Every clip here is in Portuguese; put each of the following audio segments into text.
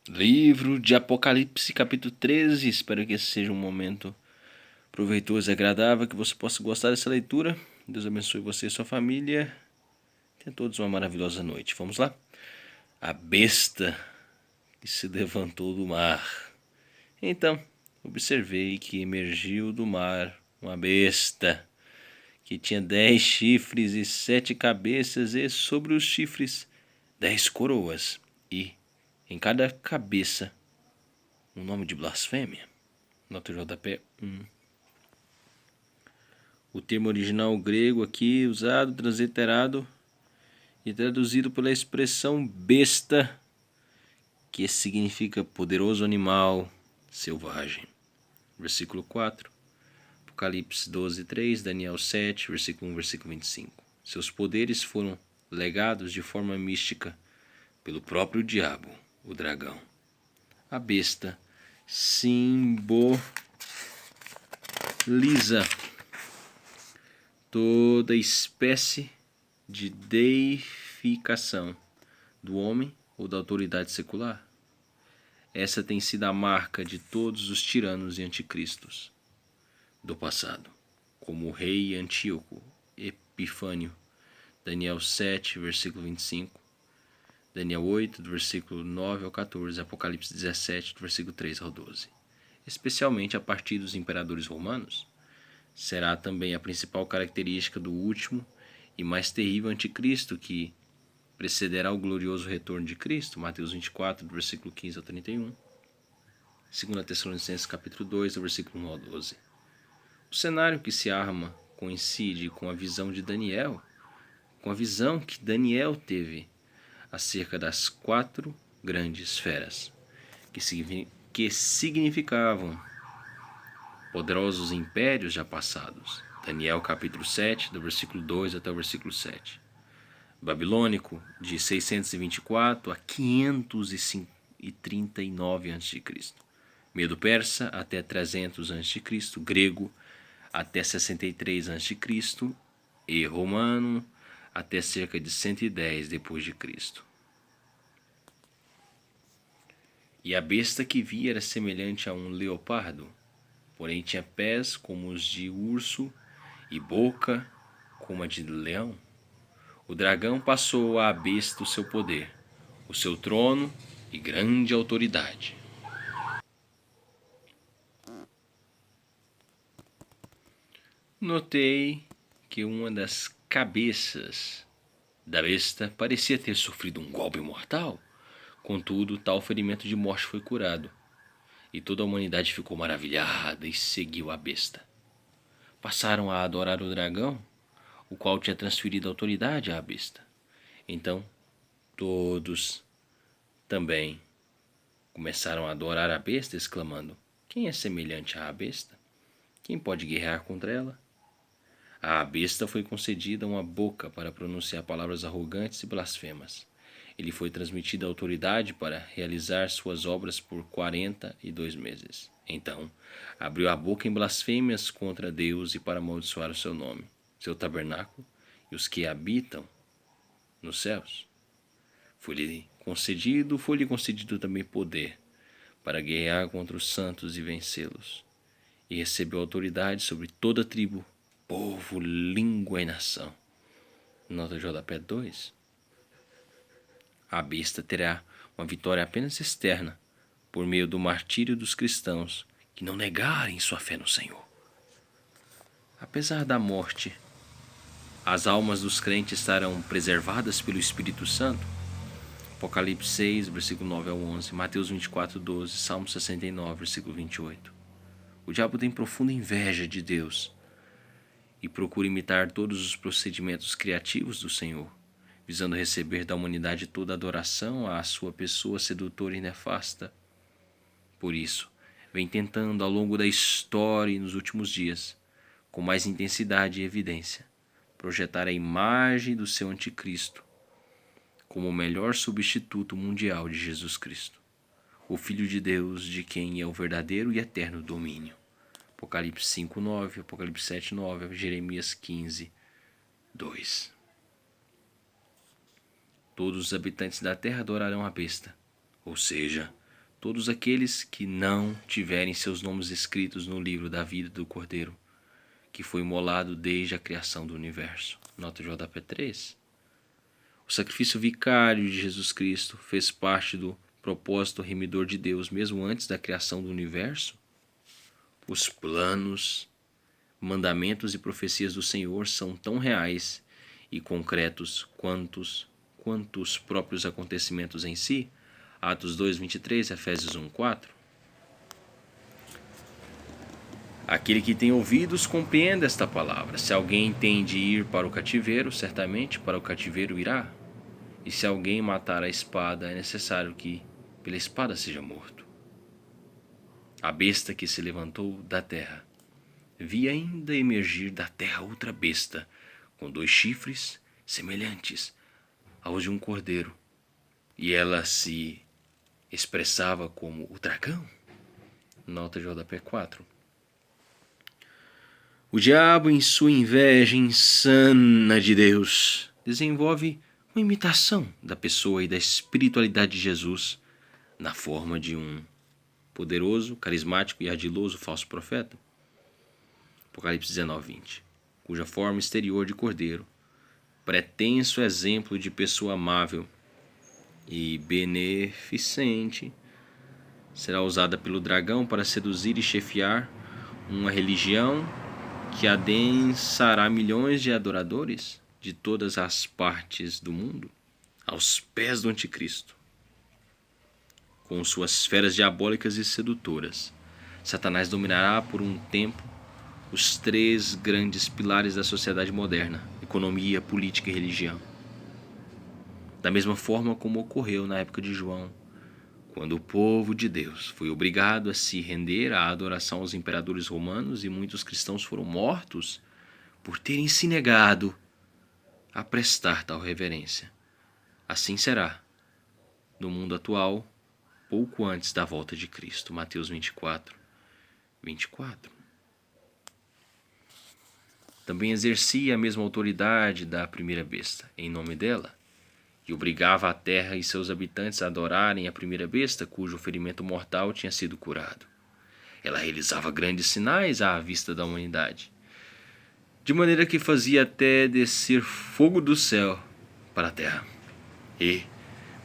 Livro de Apocalipse, capítulo 13. Espero que esse seja um momento proveitoso e agradável, que você possa gostar dessa leitura. Deus abençoe você e sua família. Tenha todos uma maravilhosa noite. Vamos lá? A besta que se levantou do mar. Então, observei que emergiu do mar uma besta que tinha 10 chifres e 7 cabeças, e sobre os chifres 10 coroas, e em cada cabeça um nome de blasfêmia. Nota rodapé 1. O termo original grego aqui usado, transliterado e traduzido pela expressão besta, que significa poderoso animal selvagem. Versículo 4. Apocalipse 12, 3, Daniel 7, versículo 1, versículo 25. Seus poderes foram legados de forma mística pelo próprio diabo, o dragão. A besta simboliza toda espécie de deificação do homem ou da autoridade secular. Essa tem sido a marca de todos os tiranos e anticristos do passado, como o rei Antíoco Epifânio, Daniel 7, versículo 25, Daniel 8, do versículo 9 ao 14, Apocalipse 17, do versículo 3 ao 12. Especialmente a partir dos imperadores romanos, será também a principal característica do último e mais terrível anticristo, que precederá o glorioso retorno de Cristo, Mateus 24, do versículo 15 ao 31, 2 Tessalonicenses capítulo 2, do versículo 1 ao 12. O cenário que se arma coincide com a visão de Daniel, com a visão que Daniel teve acerca das 4 grandes feras, que significavam poderosos impérios já passados. Daniel capítulo 7, do versículo 2 até o versículo 7. Babilônico, de 624 a 539 a.C. Medo persa, até 300 a.C. Grego, até 63 a.C. e romano, até cerca de 110 depois de Cristo. E a besta que vi era semelhante a um leopardo, porém tinha pés como os de urso e boca como a de leão. O dragão passou à besta o seu poder, o seu trono e grande autoridade. Notei que uma das cabeças da besta parecia ter sofrido um golpe mortal. Contudo, tal ferimento de morte foi curado, e toda a humanidade ficou maravilhada e seguiu a besta. Passaram a adorar o dragão, o qual tinha transferido a autoridade à besta. Então, todos também começaram a adorar a besta, exclamando: quem é semelhante à besta? Quem pode guerrear contra ela? À besta foi concedida uma boca para pronunciar palavras arrogantes e blasfemas. Ele foi transmitida a autoridade para realizar suas obras por 42 meses. Então, abriu a boca em blasfêmias contra Deus e para amaldiçoar o seu nome, seu tabernáculo e os que habitam nos céus. Foi-lhe concedido também poder para guerrear contra os santos e vencê-los. E recebeu autoridade sobre toda tribo, povo, língua e nação. Nota de rodapé 2. A besta terá uma vitória apenas externa, por meio do martírio dos cristãos que não negarem sua fé no Senhor. Apesar da morte, as almas dos crentes estarão preservadas pelo Espírito Santo. Apocalipse 6, versículo 9 ao 11, Mateus 24, 12, Salmo 69, versículo 28. O diabo tem profunda inveja de Deus e procura imitar todos os procedimentos criativos do Senhor, visando receber da humanidade toda a adoração à sua pessoa sedutora e nefasta. Por isso, vem tentando ao longo da história e nos últimos dias, com mais intensidade e evidência, projetar a imagem do seu anticristo como o melhor substituto mundial de Jesus Cristo, o Filho de Deus, de quem é o verdadeiro e eterno domínio. Apocalipse 5, 9, Apocalipse 7, 9, Jeremias 15, 2. Todos os habitantes da terra adorarão a besta, ou seja, todos aqueles que não tiverem seus nomes escritos no livro da vida do Cordeiro, que foi imolado desde a criação do universo. Nota JP 3. O sacrifício vicário de Jesus Cristo fez parte do propósito remidor de Deus mesmo antes da criação do universo. Os planos, mandamentos e profecias do Senhor são tão reais e concretos quanto os próprios acontecimentos em si. Atos 2:23, Efésios 1:4. Aquele que tem ouvidos compreenda esta palavra. Se alguém entende ir para o cativeiro, certamente para o cativeiro irá. E se alguém matar a espada, é necessário que pela espada seja morto. A besta que se levantou da terra vi ainda emergir da terra outra besta, com 2 chifres semelhantes aos de um cordeiro, e ela se expressava como o dragão. Nota JP 4. O diabo, em sua inveja insana de Deus, desenvolve uma imitação da pessoa e da espiritualidade de Jesus na forma de um poderoso, carismático e ardiloso falso profeta. Apocalipse 19:20, cuja forma exterior de cordeiro, pretenso exemplo de pessoa amável e beneficente, será usada pelo dragão para seduzir e chefiar uma religião que adensará milhões de adoradores de todas as partes do mundo aos pés do anticristo. Com suas feras diabólicas e sedutoras, Satanás dominará por um tempo os 3 grandes pilares da sociedade moderna: economia, política e religião. Da mesma forma como ocorreu na época de João, quando o povo de Deus foi obrigado a se render à adoração aos imperadores romanos e muitos cristãos foram mortos por terem se negado a prestar tal reverência. Assim será no mundo atual, pouco antes da volta de Cristo. Mateus 24:24. Também exercia a mesma autoridade da primeira besta, em nome dela, e obrigava a terra e seus habitantes a adorarem a primeira besta, cujo ferimento mortal tinha sido curado. Ela realizava grandes sinais à vista da humanidade, de maneira que fazia até descer fogo do céu para a terra. E,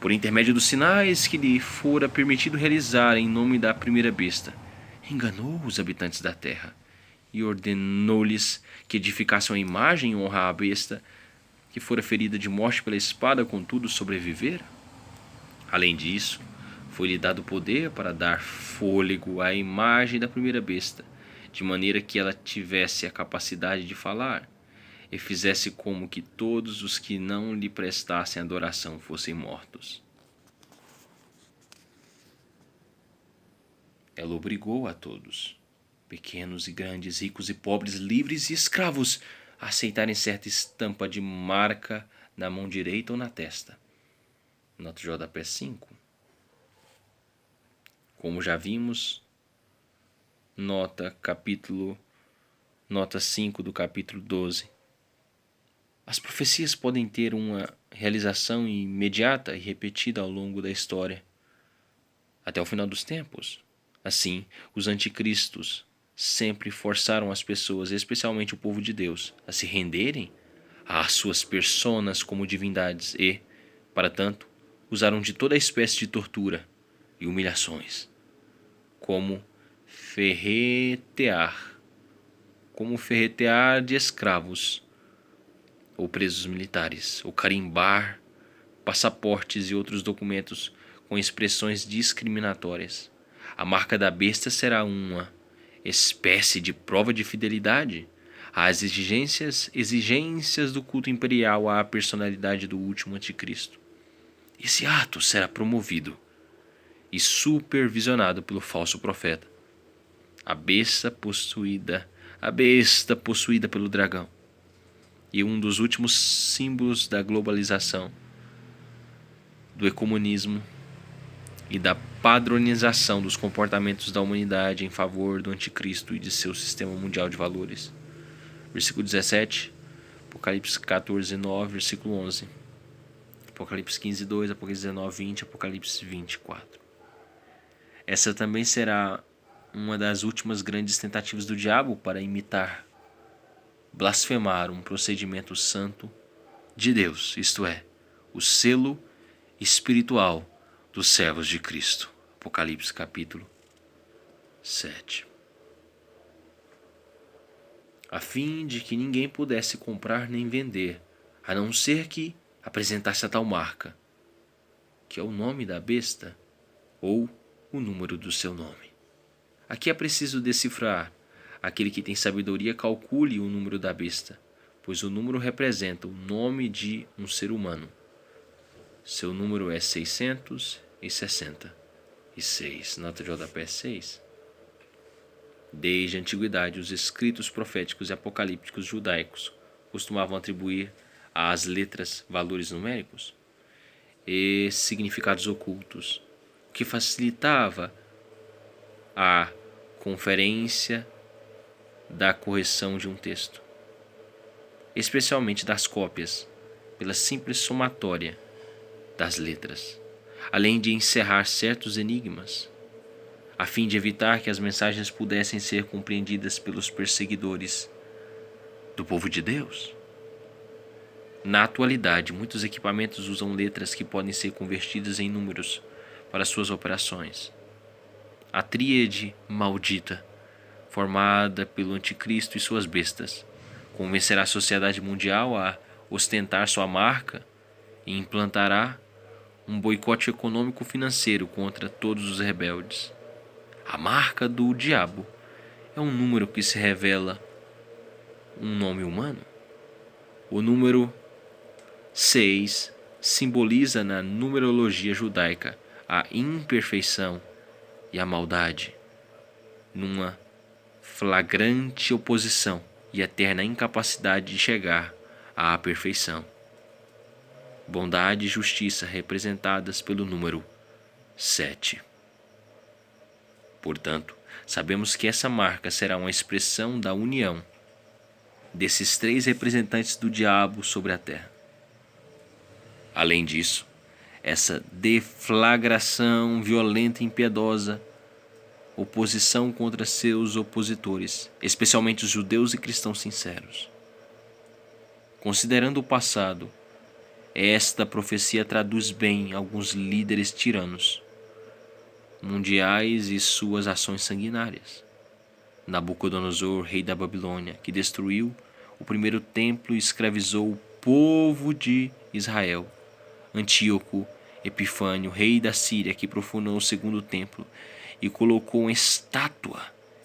por intermédio dos sinais que lhe fora permitido realizar em nome da primeira besta, enganou os habitantes da terra e ordenou-lhes que edificassem uma imagem em honra à besta, que fora ferida de morte pela espada, contudo sobrevivera. Além disso, foi-lhe dado poder para dar fôlego à imagem da primeira besta, de maneira que ela tivesse a capacidade de falar, e fizesse como que todos os que não lhe prestassem adoração fossem mortos. Ela obrigou a todos, pequenos e grandes, ricos e pobres, livres e escravos, a aceitarem certa estampa de marca na mão direita ou na testa. Nota JP 5. Como já vimos, nota 5 do capítulo 12. As profecias podem ter uma realização imediata e repetida ao longo da história, até o final dos tempos. Assim, os anticristos sempre forçaram as pessoas, especialmente o povo de Deus, a se renderem às suas personas como divindades e, para tanto, usaram de toda espécie de tortura e humilhações, como ferretear de escravos ou presos militares, ou carimbar passaportes e outros documentos com expressões discriminatórias. A marca da besta será uma espécie de prova de fidelidade às exigências do culto imperial à personalidade do último anticristo. Esse ato será promovido e supervisionado pelo falso profeta, a besta possuída pelo dragão, e um dos últimos símbolos da globalização, do ecumenismo e da padronização dos comportamentos da humanidade em favor do anticristo e de seu sistema mundial de valores. Versículo 17, Apocalipse 14:9, versículo 11, Apocalipse 15:2, Apocalipse 19:20, Apocalipse 20:4. Essa também será uma das últimas grandes tentativas do diabo para imitar, blasfemar um procedimento santo de Deus, isto é, o selo espiritual dos servos de Cristo. Apocalipse capítulo 7. A fim de que ninguém pudesse comprar nem vender, a não ser que apresentasse a tal marca, que é o nome da besta ou o número do seu nome. Aqui é preciso decifrar. Aquele que tem sabedoria calcule o número da besta, pois o número representa o nome de um ser humano. Seu número é 666. Nota de rodapé 6. Desde a antiguidade, os escritos proféticos e apocalípticos judaicos costumavam atribuir às letras valores numéricos e significados ocultos, o que facilitava a conferência da correção de um texto, especialmente das cópias, pela simples somatória das letras, além de encerrar certos enigmas, a fim de evitar que as mensagens pudessem ser compreendidas pelos perseguidores do povo de Deus. Na atualidade, muitos equipamentos usam letras que podem ser convertidas em números para suas operações. A tríade maldita, formada pelo anticristo e suas bestas, convencerá a sociedade mundial a ostentar sua marca e implantará um boicote econômico-financeiro contra todos os rebeldes. A marca do diabo é um número que se revela um nome humano. O número 6 simboliza na numerologia judaica a imperfeição e a maldade, numa flagrante oposição e eterna incapacidade de chegar à perfeição. Bondade e justiça representadas pelo número 7. Portanto, sabemos que essa marca será uma expressão da união desses três representantes do diabo sobre a terra. Além disso, essa deflagração violenta e impiedosa, oposição contra seus opositores, especialmente os judeus e cristãos sinceros. Considerando o passado, esta profecia traduz bem alguns líderes tiranos mundiais e suas ações sanguinárias. Nabucodonosor, rei da Babilônia, que destruiu o primeiro templo e escravizou o povo de Israel. Antíoco Epifânio, rei da Síria, que profanou o segundo templo e colocou uma estátua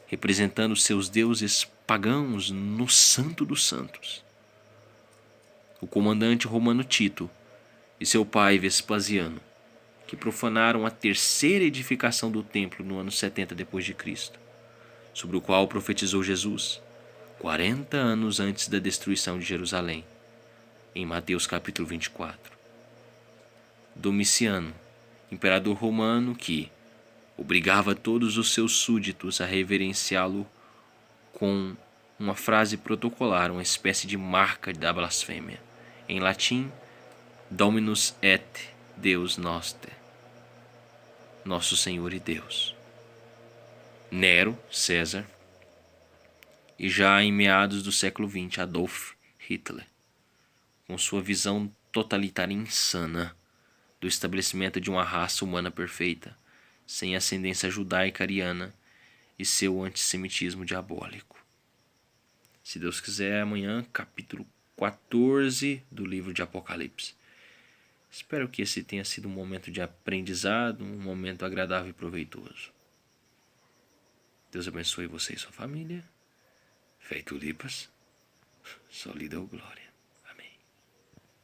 representando seus deuses pagãos no Santo dos Santos. O comandante romano Tito e seu pai Vespasiano, que profanaram a terceira edificação do templo no ano 70 d.C., sobre o qual profetizou Jesus, 40 anos antes da destruição de Jerusalém, em Mateus capítulo 24. Domiciano, imperador romano que obrigava todos os seus súditos a reverenciá-lo com uma frase protocolar, uma espécie de marca da blasfêmia. Em latim, Dominus et Deus noster, Nosso Senhor e Deus. Nero, César, e já em meados do século XX, Adolf Hitler, com sua visão totalitária insana do estabelecimento de uma raça humana perfeita, sem ascendência judaica ariana e seu antissemitismo diabólico. Se Deus quiser, amanhã, capítulo 14 do livro de Apocalipse. Espero que esse tenha sido um momento de aprendizado, um momento agradável e proveitoso. Deus abençoe você e sua família. Fé e tulipas. Só lhe dou glória.